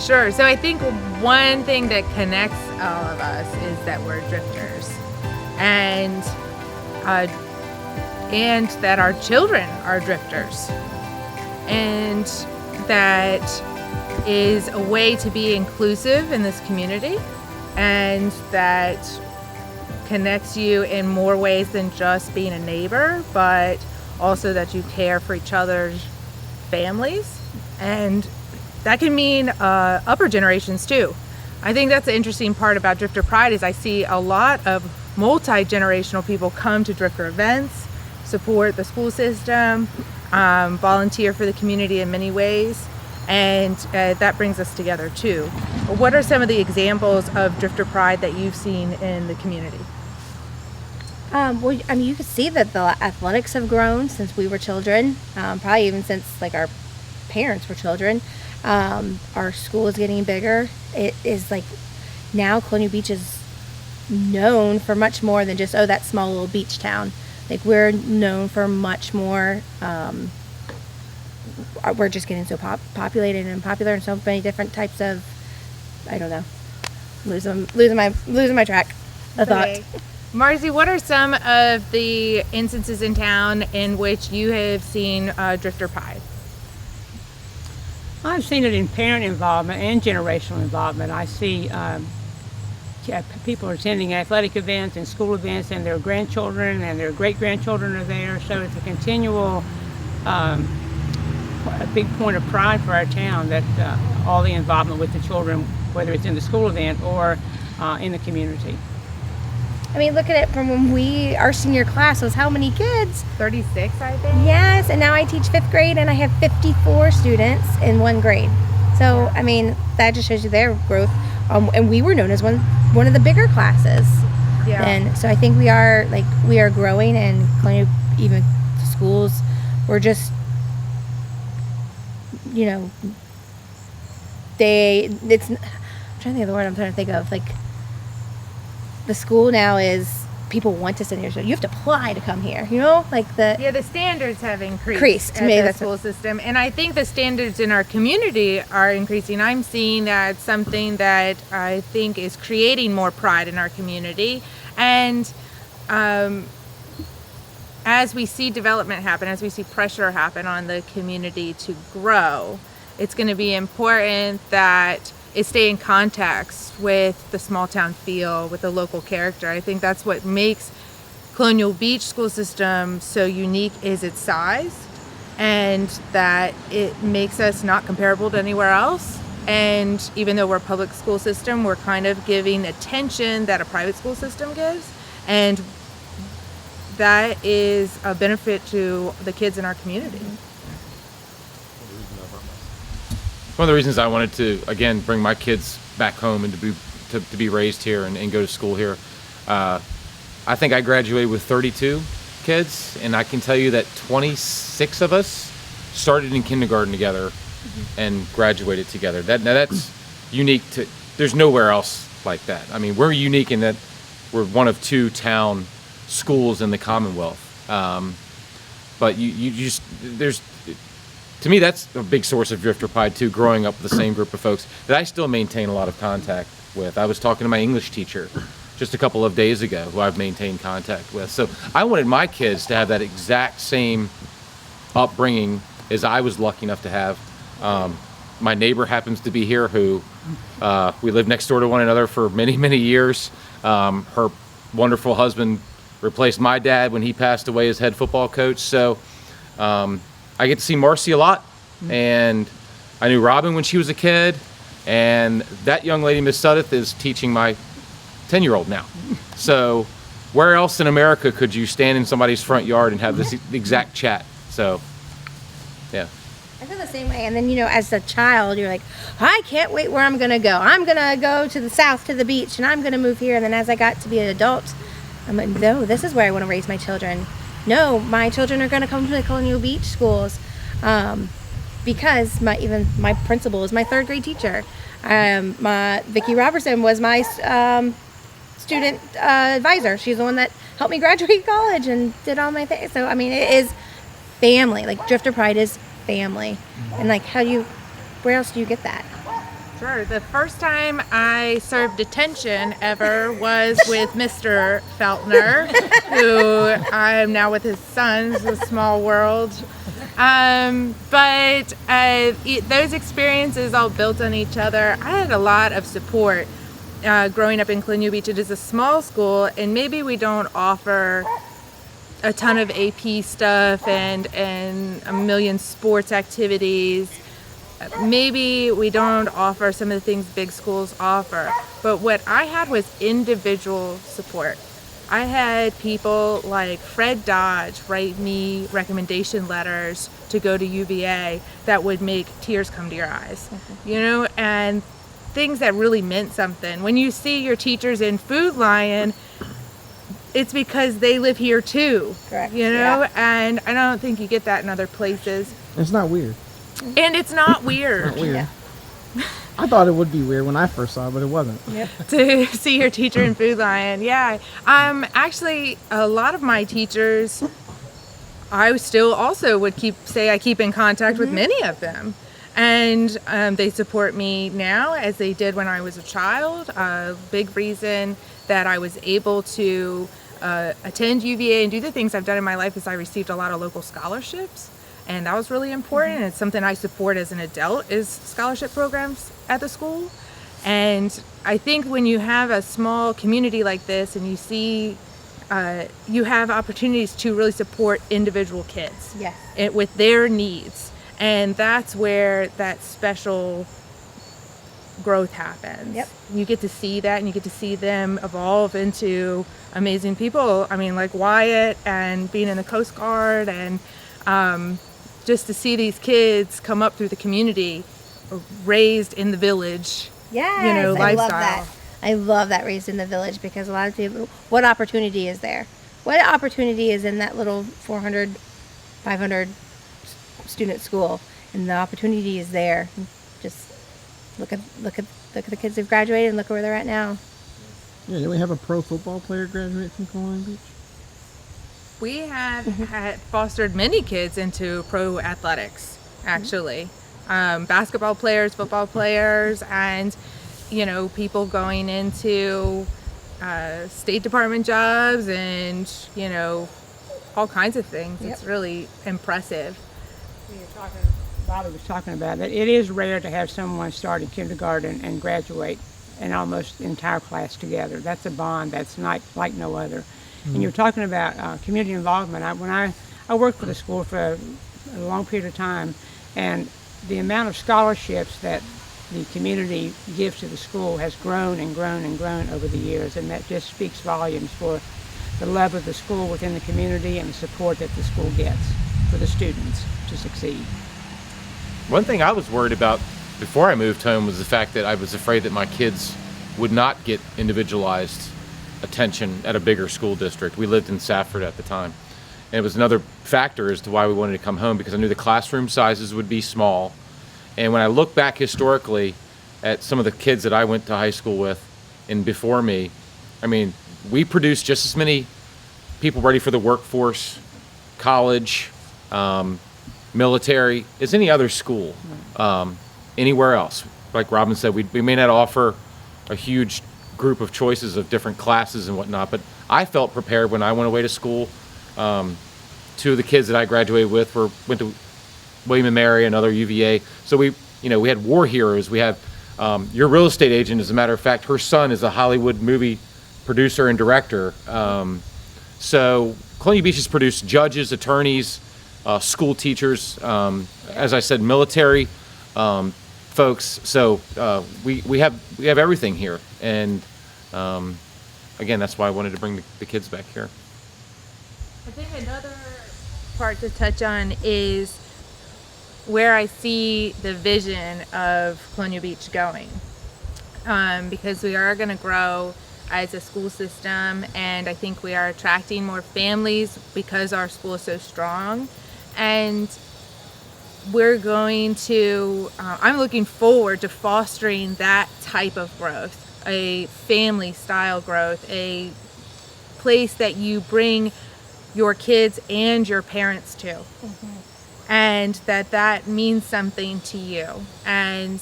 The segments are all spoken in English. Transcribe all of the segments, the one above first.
Sure. So I think one thing that connects all of us is that we're drifters, and that our children are drifters, and that is a way to be inclusive in this community, and that connects you in more ways than just being a neighbor, but also that you care for each other's families, and that can mean upper generations too. I think that's the interesting part about Drifter Pride is I see a lot of multi-generational people come to Drifter events, support the school system, volunteer for the community in many ways, and that brings us together too. What are some of the examples of Drifter Pride that you've seen in the community? Well, I mean, you can see that the athletics have grown since we were children, probably even since like our parents were children. Our school is getting bigger. It is like now Colonial Beach is known for much more than just, that small little beach town. Like we're known for much more. We're just getting so populated and popular in so many different types of, I don't know, losing my track of thought. Marcy, what are some of the instances in town in which you have seen Drifter Pride? I've seen it in parent involvement and generational involvement. I see people attending athletic events and school events, and their grandchildren and their great-grandchildren are there. So it's a continual, a big point of pride for our town that all the involvement with the children, whether it's in the school event or in the community. I mean, look at it from when our senior class was how many kids? 36, I think. Yes, and now I teach 5th grade and I have 54 students in 1 grade. So, I mean, that just shows you their growth. And we were known as one of the bigger classes. Yeah. And so I think we are growing, and even schools, we're just, I'm trying to think of the word I'm trying to think of, the school now is people want to send here, so you have to apply to come here. The standards have increased to me, the school system, and I think the standards in our community are increasing. I'm seeing that something that I think is creating more pride in our community, and as we see development happen, as we see pressure happen on the community to grow, it's going to be important that it stay in context with the small town feel, with the local character. I think that's what makes Colonial Beach school system so unique is its size, and that it makes us not comparable to anywhere else. And even though we're a public school system, we're kind of giving attention that a private school system gives, and that is a benefit to the kids in our community. One of the reasons I wanted to, again, bring my kids back home and to be raised here and go to school here, I think I graduated with 32 kids, and I can tell you that 26 of us started in kindergarten together and graduated together. That's unique there's nowhere else like that. I mean, we're unique in that we're one of 2 town schools in the Commonwealth. But to me, that's a big source of Drifter Pride too, growing up with the same group of folks that I still maintain a lot of contact with. I was talking to my English teacher just a couple of days ago who I've maintained contact with. So I wanted my kids to have that exact same upbringing as I was lucky enough to have. My neighbor happens to be here who we lived next door to one another for many, many years. Her wonderful husband replaced my dad when he passed away as head football coach. So I get to see Marcy a lot, and I knew Robin when she was a kid, and that young lady, Miss Sudeth, is teaching my 10-year-old now. So where else in America could you stand in somebody's front yard and have this exact chat? So, yeah. I feel the same way. And then, as a child, you're like, I can't wait where I'm going to go. I'm going to go to the south, to the beach, and I'm going to move here. And then as I got to be an adult, I'm like, no, this is where I want to raise my children. No, my children are going to come to the Colonial Beach schools, because my principal is my 3rd grade teacher. Vicki Robertson was my student advisor. She's the one that helped me graduate college and did all my things. So, I mean, it is family. Like, Drifter Pride is family. And, where else do you get that? Sure. The first time I served detention ever was with Mr. Feltner, who I am now with his son. It's a small world. But those experiences all built on each other. I had a lot of support growing up in Colonial Beach. It is a small school, and maybe we don't offer a ton of AP stuff and a million sports activities. Maybe we don't offer some of the things big schools offer, but what I had was individual support. I had people like Fred Dodge write me recommendation letters to go to UVA that would make tears come to your eyes, you know, and things that really meant something. When you see your teachers in Food Lion, it's because they live here too. Correct. You know, Yeah. and I don't think you get that in other places. It's not weird. And it's not weird. Not weird. Yeah. I thought it would be weird when I first saw it, but it wasn't. Yep. To see your teacher in Food Lion. Yeah. Actually, a lot of my teachers, I still also would I keep in contact with many of them. And they support me now as they did when I was a child. A big reason that I was able to attend UVA and do the things I've done in my life is I received a lot of local scholarships. And that was really important. It's something I support as an adult is scholarship programs at the school. And I think when you have a small community like this and you see, you have opportunities to really support individual kids Yes. with their needs. And that's where that special growth happens. Yep. You get to see that and you get to see them evolve into amazing people. I mean, like Wyatt and being in the Coast Guard and just to see these kids come up through the community, raised in the village, Yes, you know, I love lifestyle. that. I love that raised in the village because a lot of people, what opportunity is there? What opportunity is in that little 400, 500 student school? And the opportunity is there. Just look at the kids who've graduated and look where they're at now. Yeah, did we have a pro football player graduate from Colonial Beach? We have had fostered many kids into pro athletics, actually. Basketball players, football players, and, you know, people going into State Department jobs and, you know, all kinds of things. Yep. It's really impressive. Bobby was talking about that. It is rare to have someone start in kindergarten and graduate and almost the entire class together. That's a bond that's not like no other. And you're talking about community involvement. When I worked for the school for a long period of time, and the amount of scholarships that the community gives to the school has grown and grown and grown over the years, and that just speaks volumes for the love of the school within the community and the support that the school gets for the students to succeed. One thing I was worried about before I moved home was the fact that I was afraid that my kids would not get individualized attention at a bigger school district. We lived in Safford at the time. And it was another factor as to why we wanted to come home, because I knew the classroom sizes would be small. And when I look back historically at some of the kids that I went to high school with and before me, I mean, we produced just as many people ready for the workforce, college, military, as any other school, anywhere else. Like Robin said, we may not offer a huge group of choices of different classes and whatnot, but I felt prepared when I went away to school. Two of the kids that I graduated with went to William and Mary, another UVA. So we had war heroes. We have your real estate agent, as a matter of fact, her son is a Hollywood movie producer and director. So Colonial Beach has produced judges, attorneys, school teachers, as I said, military folks. So we have everything here, and again, that's why I wanted to bring the kids back here. I think another part to touch on is where I see the vision of Colonial Beach going, because we are going to grow as a school system, and I think we are attracting more families because our school is so strong, and we're going to, I'm looking forward to fostering that type of growth, a family style growth, a place that you bring your kids and your parents to. And that means something to you. And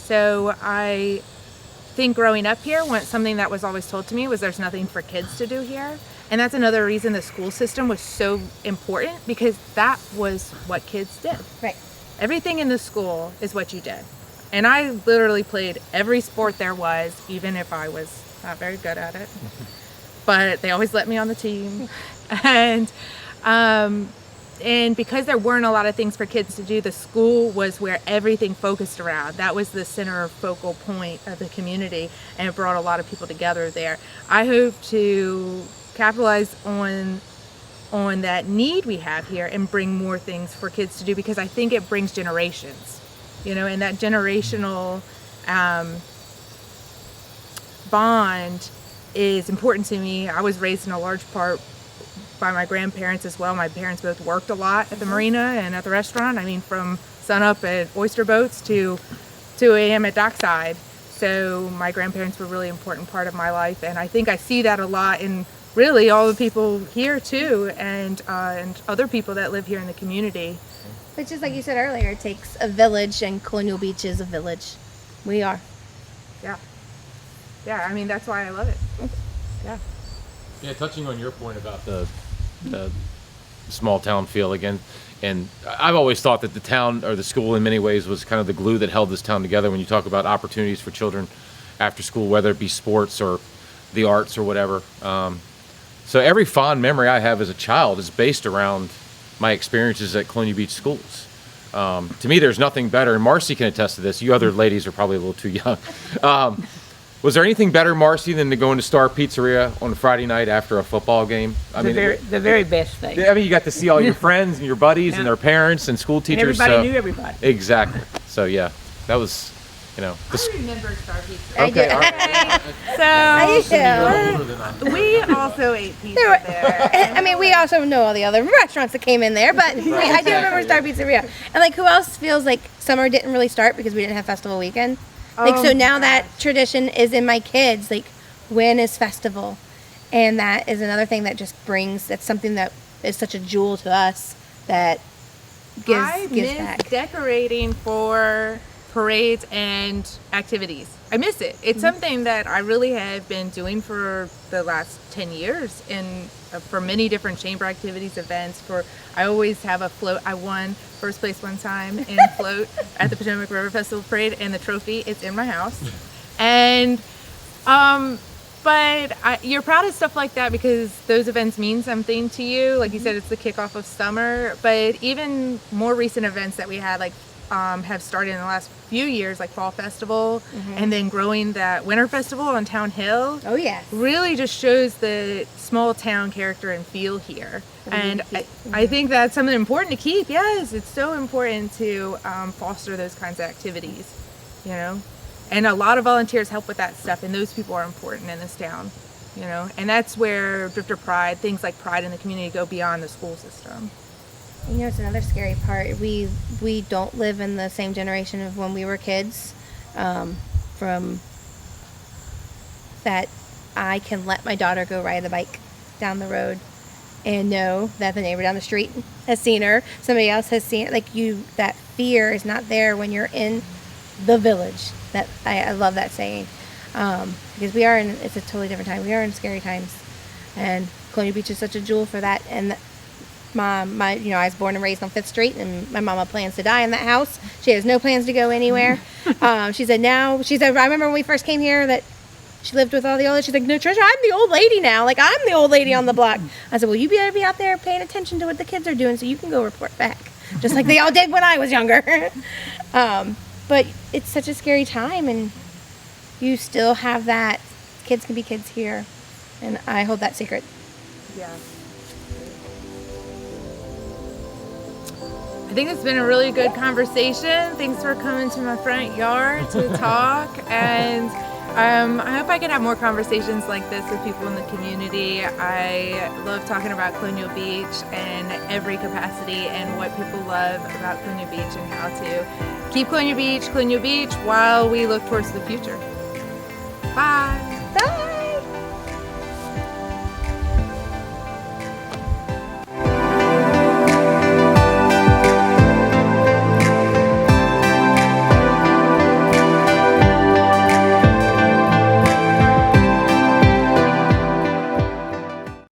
so I think growing up here, something that was always told to me was there's nothing for kids to do here. And that's another reason the school system was so important, because that was what kids did. Right. Everything in the school is what you did. And I literally played every sport there was, even if I was not very good at it. But they always let me on the team. And because there weren't a lot of things for kids to do, the school was where everything focused around. That was the center focal point of the community, and it brought a lot of people together there. I hope to capitalize on that need we have here and bring more things for kids to do, because I think it brings generations, and that generational bond is important to me. I was raised in a large part by my grandparents as well. My parents both worked a lot at the marina and at the restaurant. I mean, from sunup at oyster boats to 2 a.m. at dockside. So my grandparents were a really important part of my life, and I think I see that a lot in really all the people here too, and other people that live here in the community. But just like you said earlier, it takes a village, and Colonial Beach is a village. We are. Yeah, I mean, that's why I love it. Yeah, touching on your point about the small town feel again, and I've always thought that the town or the school in many ways was kind of the glue that held this town together. When you talk about opportunities for children after school, whether it be sports or the arts or whatever. So every fond memory I have as a child is based around my experiences at Colonial Beach schools. To me, there's nothing better, and Marcy can attest to this. You other ladies are probably a little too young. Was there anything better, Marcy, than to go into Star Pizzeria on a Friday night after a football game? The very best thing. I mean, you got to see all your friends and your buddies and their parents and school teachers. And everybody knew everybody. Exactly. So yeah, that was, I remember Star Pizza. Okay. We also ate pizza there. I mean, we also know all the other restaurants that came in there, but I do remember Star Pizzeria. And like, who else feels like summer didn't really start because we didn't have festival weekend? So now that tradition is in my kids, like, when is festival? And that is another thing that just that's something that is such a jewel to us that gives back. Decorating for parades and activities. I miss it. It's something that I really have been doing for the last 10 years for many different chamber activities, events. I always have a float. I won first place one time in float at the Potomac River Festival Parade, and the trophy is in my house. And but you're proud of stuff like that because those events mean something to you. Like you said, it's the kickoff of summer. But even more recent events that we had, like have started in the last few years, like Fall Festival, and then growing that Winter Festival on Town Hill. Oh, yes. Really just shows the small town character and feel here. And I think that's something important to keep. Yes, it's so important to foster those kinds of activities, And a lot of volunteers help with that stuff, and those people are important in this town, And that's where Drifter Pride, things like pride in the community, go beyond the school system. It's another scary part. We don't live in the same generation of when we were kids. From that, I can let my daughter go ride the bike down the road and know that the neighbor down the street has seen her. Somebody else has seen it. That fear is not there when you're in the village. That I love that saying, because it's a totally different time. We are in scary times, and Colonial Beach is such a jewel for that. And I was born and raised on 5th Street, and my mama plans to die in that house. She has no plans to go anywhere. She said, I remember when we first came here that she lived with all the old, she's like, no, Treasure, I'm the old lady now. Like, I'm the old lady on the block. I said, well, you better be out there paying attention to what the kids are doing so you can go report back, just like they all did when I was younger. But it's such a scary time, and you still have that. Kids can be kids here, and I hold that secret. Yeah. I think it's been a really good conversation. Thanks for coming to my front yard to talk, and I hope I can have more conversations like this with people in the community. I love talking about Colonial Beach and every capacity and what people love about Colonial Beach and how to keep Colonial Beach, while we look towards the future. Bye.